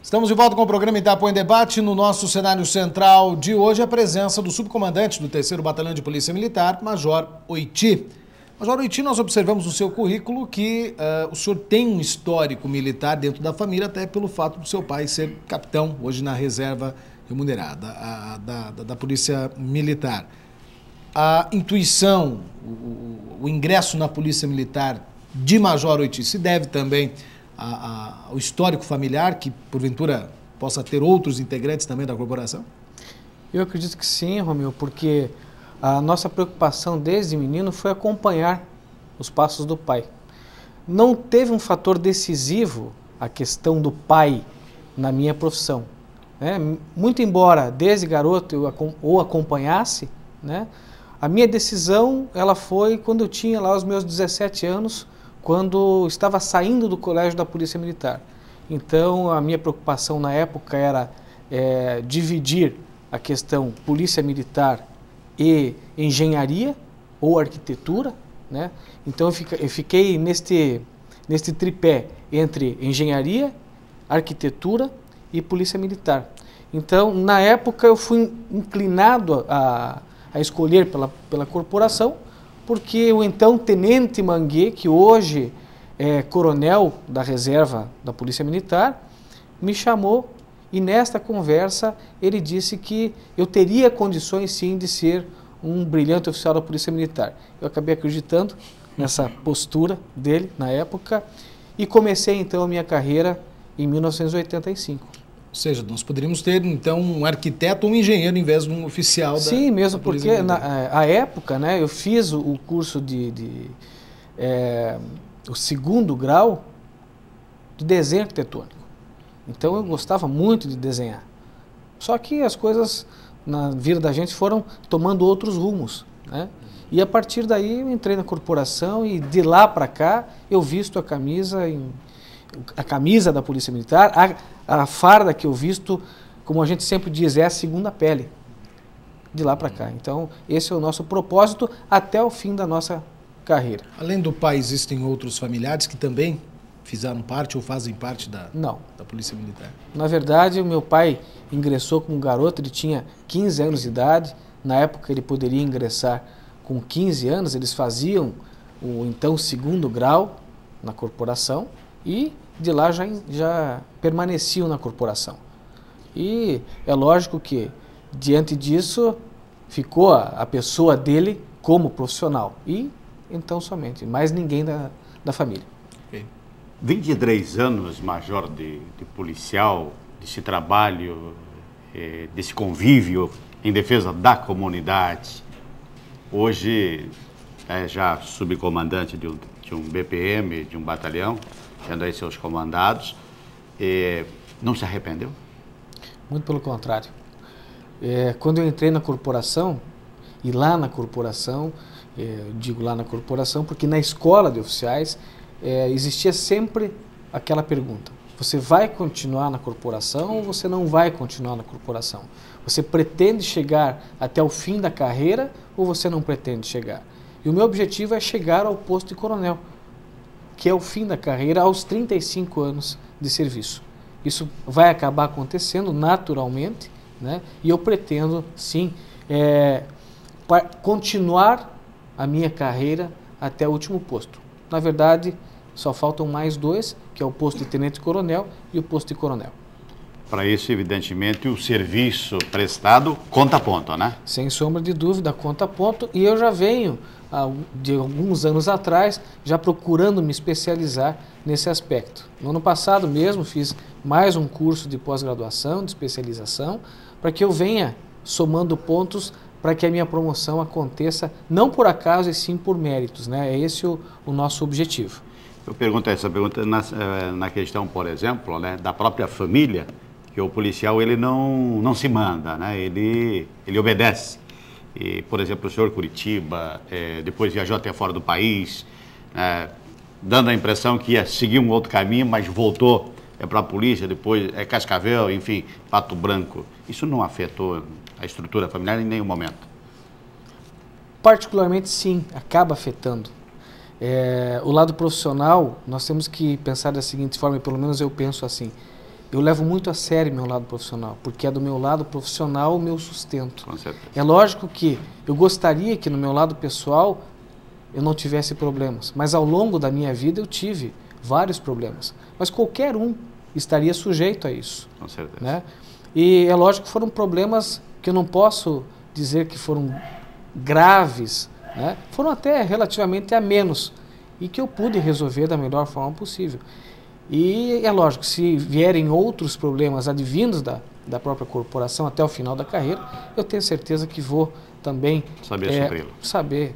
Estamos de volta com o programa Itapuã em Debate. No nosso cenário central de hoje, a presença do subcomandante do 3º Batalhão de Polícia Militar, Major Oiti. Major Oiti, nós observamos no seu currículo que o senhor tem um histórico militar dentro da família, até pelo fato do seu pai ser capitão, hoje na reserva remunerada da Polícia Militar. A intuição, o ingresso na Polícia Militar de Major Oiti se deve também ao histórico familiar, que porventura possa ter outros integrantes também da corporação? Eu acredito que sim, Romeu, porque a nossa preocupação desde menino foi acompanhar os passos do pai. Não teve um fator decisivo a questão do pai na minha profissão, né? Muito embora desde garoto eu o acompanhasse, né? A minha decisão ela foi quando eu tinha lá os meus 17 anos, quando estava saindo do colégio da Polícia Militar. Então, a minha preocupação na época era dividir a questão Polícia Militar e Engenharia ou Arquitetura, né? Então, eu fiquei neste tripé entre Engenharia, Arquitetura e Polícia Militar. Então, na época, eu fui inclinado a escolher pela corporação, porque o então Tenente Manguê, que hoje é coronel da reserva da Polícia Militar, me chamou e nesta conversa ele disse que eu teria condições sim de ser um brilhante oficial da Polícia Militar. Eu acabei acreditando nessa postura dele na época e comecei então a minha carreira em 1985. Ou seja, nós poderíamos ter, então, um arquiteto ou um engenheiro em vez de um oficial da Sim, mesmo da Polícia porque Militar. na época, né, eu fiz o curso o 2º grau de desenho arquitetônico. Então eu gostava muito de desenhar. Só que as coisas na vida da gente foram tomando outros rumos, né? E a partir daí eu entrei na corporação e de lá para cá eu visto a camisa da Polícia Militar, a farda que eu visto, como a gente sempre diz, é a segunda pele, de lá para cá. Então, esse é o nosso propósito até o fim da nossa carreira. Além do pai, existem outros familiares que também fizeram parte ou fazem parte da Polícia Militar? Na verdade, o meu pai ingressou como garoto, ele tinha 15 anos de idade, na época ele poderia ingressar com 15 anos, eles faziam o então 2º grau na corporação, e de lá já permaneciam na corporação. E é lógico que, diante disso, ficou a pessoa dele como profissional. E então somente, mais ninguém da família. Okay. 23 anos, major de policial, desse trabalho, desse convívio em defesa da comunidade. Hoje é já subcomandante de um BPM, de um batalhão, tendo aí seus comandados, não se arrependeu? Muito pelo contrário. Quando eu entrei na corporação, e lá na corporação, eu digo lá na corporação porque na escola de oficiais existia sempre aquela pergunta: você vai continuar na corporação ou você não vai continuar na corporação? Você pretende chegar até o fim da carreira ou você não pretende chegar? E o meu objetivo é chegar ao posto de coronel, que é o fim da carreira aos 35 anos de serviço. Isso vai acabar acontecendo naturalmente, né? E eu pretendo, sim, continuar a minha carreira até o último posto. Na verdade, só faltam mais 2, que é o posto de tenente-coronel e o posto de coronel. Para isso, evidentemente, o serviço prestado conta ponto, né? Sem sombra de dúvida, conta ponto. E eu já venho, de alguns anos atrás, já procurando me especializar nesse aspecto. No ano passado mesmo, fiz mais um curso de pós-graduação, de especialização, para que eu venha somando pontos para que a minha promoção aconteça, não por acaso, e sim por méritos, né? É esse o nosso objetivo. Eu pergunto essa pergunta na questão, por exemplo, né, da própria família, que o policial ele não se manda, né? Ele obedece. E, por exemplo, o senhor Curitiba, depois viajou até fora do país, dando a impressão que ia seguir um outro caminho, mas voltou para a polícia, depois Cascavel, enfim, Pato Branco. Isso não afetou a estrutura familiar em nenhum momento? Particularmente, sim, acaba afetando. O lado profissional, nós temos que pensar da seguinte forma, e pelo menos eu penso assim: eu levo muito a sério meu lado profissional, porque é do meu lado profissional o meu sustento. Com certeza. É lógico que eu gostaria que no meu lado pessoal eu não tivesse problemas, mas ao longo da minha vida eu tive vários problemas. Mas qualquer um estaria sujeito a isso. Com certeza. Né? E é lógico que foram problemas que eu não posso dizer que foram graves, né? Foram até relativamente a menos e que eu pude resolver da melhor forma possível. E é lógico, se vierem outros problemas advindos da própria corporação até o final da carreira, eu tenho certeza que vou também saber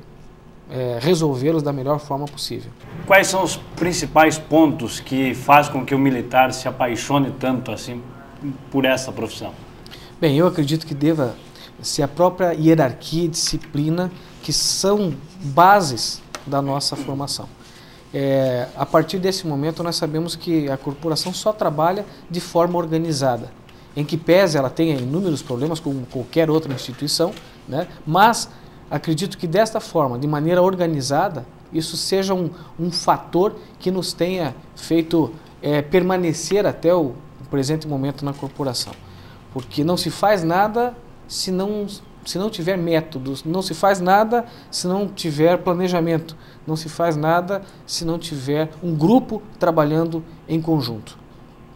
resolvê-los da melhor forma possível. Quais são os principais pontos que fazem com que o militar se apaixone tanto assim por essa profissão? Bem, eu acredito que deva ser a própria hierarquia e disciplina que são bases da nossa formação. A partir desse momento nós sabemos que a corporação só trabalha de forma organizada, em que pese ela tenha inúmeros problemas como qualquer outra instituição, né? Mas acredito que desta forma, de maneira organizada, isso seja um fator que nos tenha feito permanecer até o presente momento na corporação. Porque não se faz nada se não tiver métodos, não se faz nada se não tiver planejamento, não se faz nada se não tiver um grupo trabalhando em conjunto.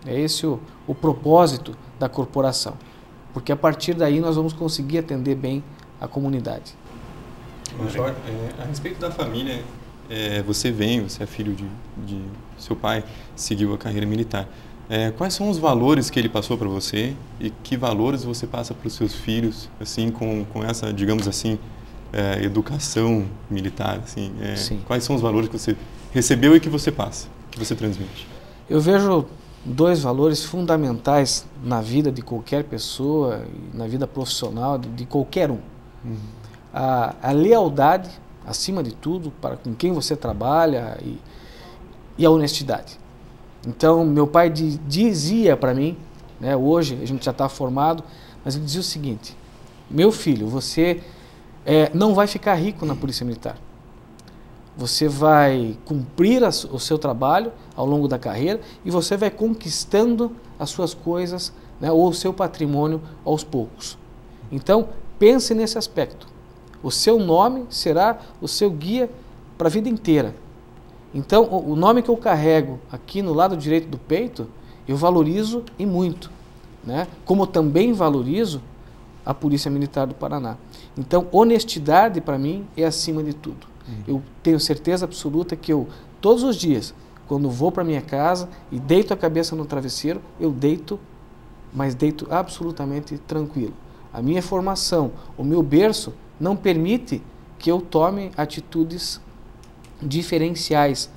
É esse o propósito da corporação, porque a partir daí nós vamos conseguir atender bem a comunidade. Major, a respeito da família, você é filho de seu pai, seguiu a carreira militar. Quais são os valores que ele passou para você e que valores você passa para os seus filhos, assim, com essa, digamos assim, educação militar? Assim, quais são os valores que você recebeu e que você passa, que você transmite? Eu vejo dois valores fundamentais na vida de qualquer pessoa, na vida profissional de qualquer um. A lealdade, acima de tudo, para com quem você trabalha e a honestidade. Então, meu pai dizia para mim, né, hoje a gente já está formado, mas ele dizia o seguinte: meu filho, você não vai ficar rico na Polícia Militar. Você vai cumprir o seu trabalho ao longo da carreira e você vai conquistando as suas coisas, né, ou o seu patrimônio aos poucos. Então, pense nesse aspecto. O seu nome será o seu guia para a vida inteira. Então, o nome que eu carrego aqui no lado direito do peito, eu valorizo e muito, né? Como também valorizo a Polícia Militar do Paraná. Então, honestidade para mim é acima de tudo. Eu tenho certeza absoluta que eu, todos os dias, quando vou para minha casa e deito a cabeça no travesseiro, eu deito, mas deito absolutamente tranquilo. A minha formação, o meu berço, não permite que eu tome atitudes diferenciais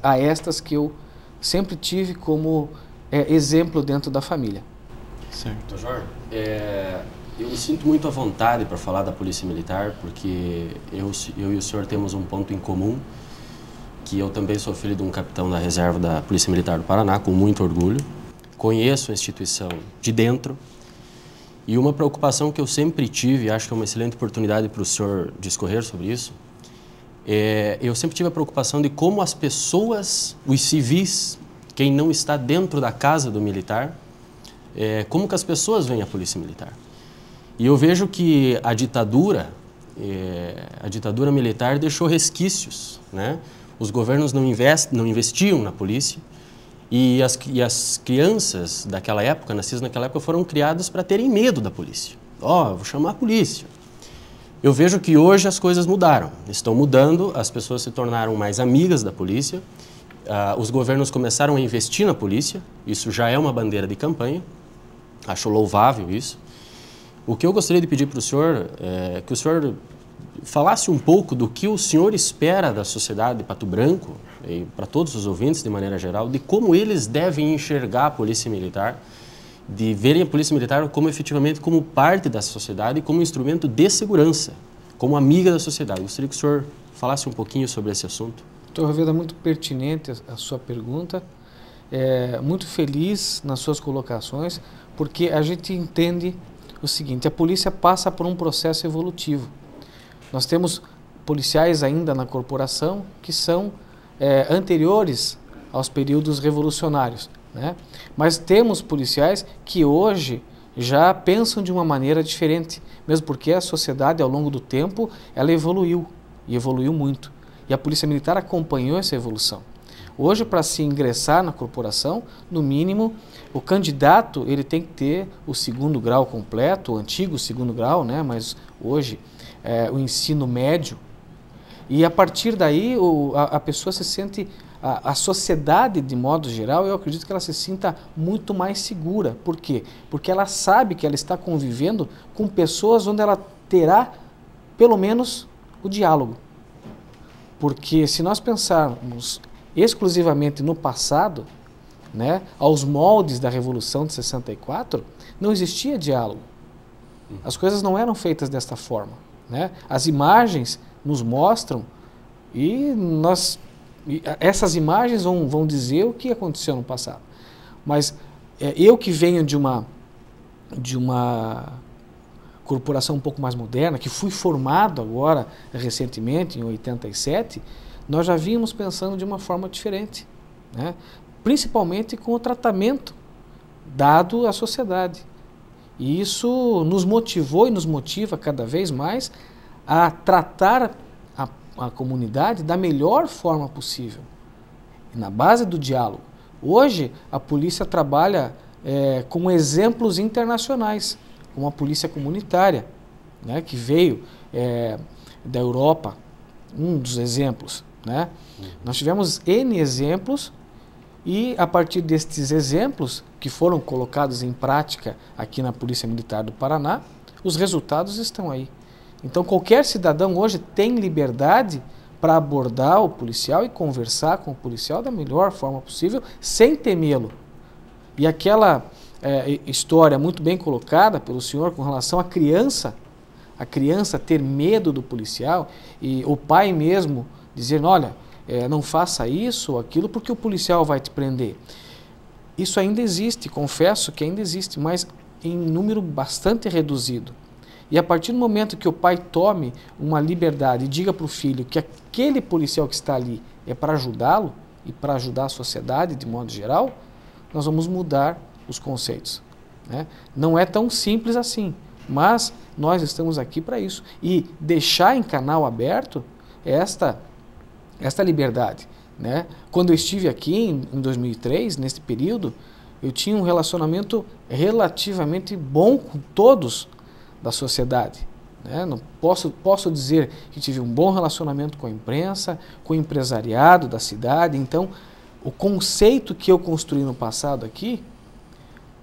a estas que eu sempre tive como exemplo dentro da família. Certo. Major, eu me sinto muito à vontade para falar da Polícia Militar, porque eu e o senhor temos um ponto em comum, que eu também sou filho de um capitão da reserva da Polícia Militar do Paraná, com muito orgulho. Conheço a instituição de dentro. E uma preocupação que eu sempre tive, acho que é uma excelente oportunidade para o senhor discorrer sobre isso, eu sempre tive a preocupação de como as pessoas, os civis, quem não está dentro da casa do militar, como que as pessoas veem a Polícia Militar. E eu vejo que a ditadura militar deixou resquícios, né? Os governos não investiam na polícia, e as crianças daquela época, nascidas naquela época, foram criadas para terem medo da polícia. Vou chamar a polícia. Eu vejo que hoje as coisas mudaram, estão mudando, as pessoas se tornaram mais amigas da polícia, os governos começaram a investir na polícia, isso já é uma bandeira de campanha, acho louvável isso. O que eu gostaria de pedir para o senhor é que o senhor falasse um pouco do que o senhor espera da sociedade de Pato Branco, e para todos os ouvintes de maneira geral, de como eles devem enxergar a Polícia Militar, de verem a Polícia Militar como efetivamente como parte da sociedade e como instrumento de segurança, como amiga da sociedade. Eu gostaria que o senhor falasse um pouquinho sobre esse assunto. Doutor Raveda, muito pertinente a sua pergunta, muito feliz nas suas colocações, porque a gente entende o seguinte: a polícia passa por um processo evolutivo. Nós temos policiais ainda na corporação que são anteriores aos períodos revolucionários, né? Mas temos policiais que hoje já pensam de uma maneira diferente, mesmo porque a sociedade, ao longo do tempo, ela evoluiu, e evoluiu muito. E a Polícia Militar acompanhou essa evolução. Hoje, para se ingressar na corporação, no mínimo, o candidato ele tem que ter o 2º grau completo, o antigo 2º grau, né? Mas hoje o ensino médio. E a partir daí a pessoa se sente, a sociedade de modo geral, eu acredito que ela se sinta muito mais segura. Por quê? Porque ela sabe que ela está convivendo com pessoas onde ela terá pelo menos o diálogo. Porque se nós pensarmos exclusivamente no passado, né, aos moldes da Revolução de 64, não existia diálogo. As coisas não eram feitas desta forma, né? As imagens nos mostram e essas imagens vão dizer o que aconteceu no passado. Mas eu que venho de uma corporação um pouco mais moderna, que fui formado agora recentemente, em 87, nós já vínhamos pensando de uma forma diferente, né? Principalmente com o tratamento dado à sociedade. E isso nos motivou e nos motiva cada vez mais a tratar a comunidade da melhor forma possível, na base do diálogo. Hoje, a polícia trabalha com exemplos internacionais, como a polícia comunitária, né, que veio da Europa, um dos exemplos, né? Nós tivemos N exemplos e, a partir destes exemplos que foram colocados em prática aqui na Polícia Militar do Paraná, os resultados estão aí. Então, qualquer cidadão hoje tem liberdade para abordar o policial e conversar com o policial da melhor forma possível, sem temê-lo. E aquela história muito bem colocada pelo senhor com relação à criança ter medo do policial e o pai mesmo dizer, olha, não faça isso ou aquilo porque o policial vai te prender. Isso ainda existe, confesso que ainda existe, mas em número bastante reduzido. E a partir do momento que o pai tome uma liberdade e diga para o filho que aquele policial que está ali é para ajudá-lo e para ajudar a sociedade de modo geral, nós vamos mudar os conceitos, né? Não é tão simples assim, mas nós estamos aqui para isso. E deixar em canal aberto esta liberdade, né? Quando eu estive aqui em 2003, nesse período, eu tinha um relacionamento relativamente bom com todos da sociedade, né? Não posso dizer que tive um bom relacionamento com a imprensa, com o empresariado da cidade. Então, o conceito que eu construí no passado aqui,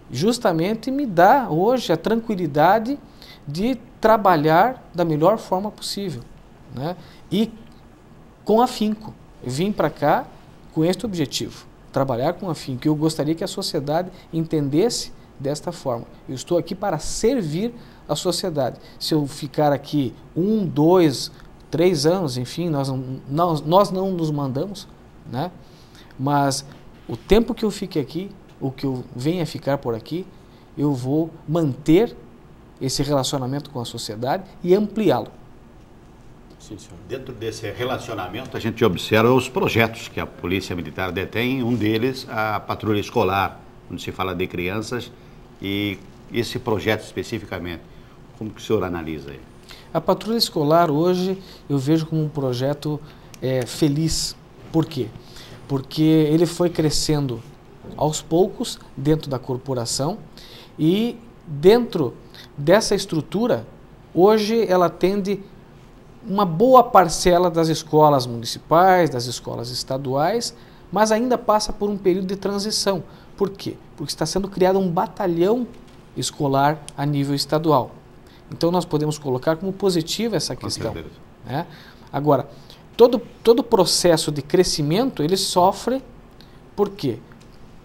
justamente me dá hoje a tranquilidade de trabalhar da melhor forma possível, né? E com afinco. Eu vim para cá com este objetivo, trabalhar com afinco. Eu gostaria que a sociedade entendesse desta forma. Eu estou aqui para servir a sociedade. Se eu ficar aqui 1, 2, 3 anos, enfim, nós não nos mandamos, né? Mas o tempo que eu fique aqui, o que eu venha ficar por aqui, eu vou manter esse relacionamento com a sociedade e ampliá-lo. Sim, senhor. Dentro desse relacionamento, a gente observa os projetos que a Polícia Militar detém, um deles a patrulha escolar, onde se fala de crianças, e esse projeto especificamente, como que o senhor analisa aí? A patrulha escolar hoje eu vejo como um projeto feliz. Por quê? Porque ele foi crescendo aos poucos dentro da corporação e dentro dessa estrutura, hoje ela atende uma boa parcela das escolas municipais, das escolas estaduais, mas ainda passa por um período de transição. Por quê? Porque está sendo criado um batalhão escolar a nível estadual. Então nós podemos colocar como positiva essa questão, né? Agora, todo processo de crescimento, ele sofre, por quê?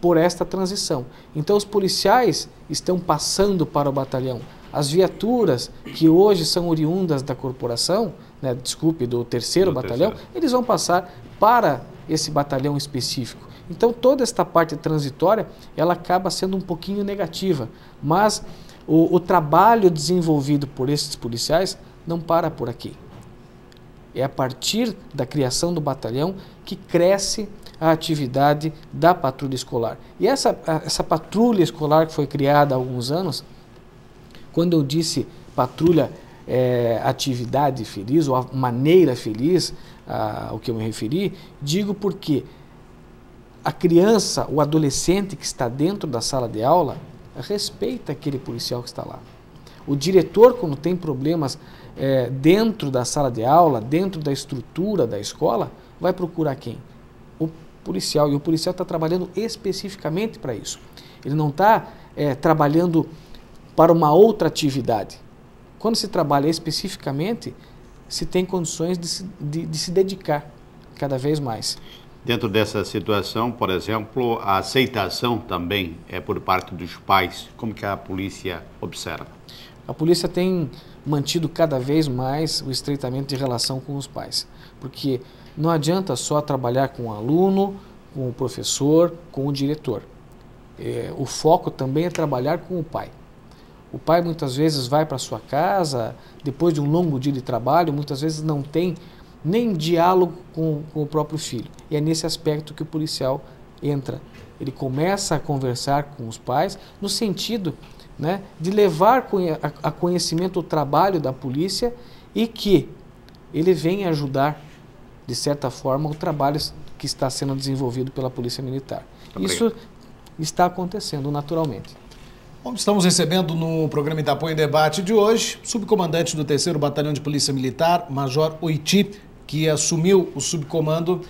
Por esta transição. Então os policiais estão passando para o batalhão. As viaturas que hoje são oriundas da corporação, né, desculpe, do terceiro batalhão, eles vão passar para esse batalhão específico. Então toda esta parte transitória, ela acaba sendo um pouquinho negativa, mas o trabalho desenvolvido por esses policiais não para por aqui. É a partir da criação do batalhão que cresce a atividade da patrulha escolar. E essa patrulha escolar que foi criada há alguns anos, quando eu disse patrulha atividade feliz, ou a maneira feliz, ao que eu me referi, digo porque a criança, o adolescente que está dentro da sala de aula, respeita aquele policial que está lá. O diretor, quando tem problemas dentro da sala de aula, dentro da estrutura da escola, vai procurar quem? O policial. E o policial está trabalhando especificamente para isso. Ele não está trabalhando para uma outra atividade. Quando se trabalha especificamente, se tem condições de se dedicar cada vez mais. Dentro dessa situação, por exemplo, a aceitação também é por parte dos pais. Como que a polícia observa? A polícia tem mantido cada vez mais o estreitamento de relação com os pais, porque não adianta só trabalhar com o aluno, com o professor, com o diretor. O foco também é trabalhar com o pai. O pai muitas vezes vai para sua casa, depois de um longo dia de trabalho, muitas vezes não tem nem diálogo com o próprio filho. E é nesse aspecto que o policial entra. Ele começa a conversar com os pais no sentido, né, de levar a conhecimento o trabalho da polícia e que ele venha ajudar, de certa forma, o trabalho que está sendo desenvolvido pela Polícia Militar. Obrigado. Isso está acontecendo naturalmente. Bom, estamos recebendo no programa Itapuã em Debate de hoje, subcomandante do 3º Batalhão de Polícia Militar, Major Oiti, que assumiu o subcomando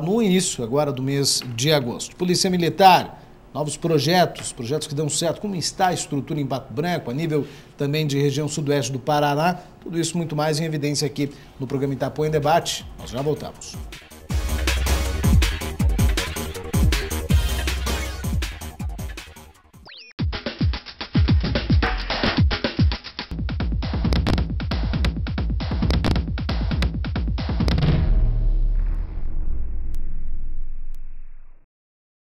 no início agora do mês de agosto. Polícia Militar, novos projetos que dão certo, como está a estrutura em Pato Branco, a nível também de região sudoeste do Paraná, tudo isso muito mais em evidência aqui no programa Itapuã em Debate. Nós já voltamos.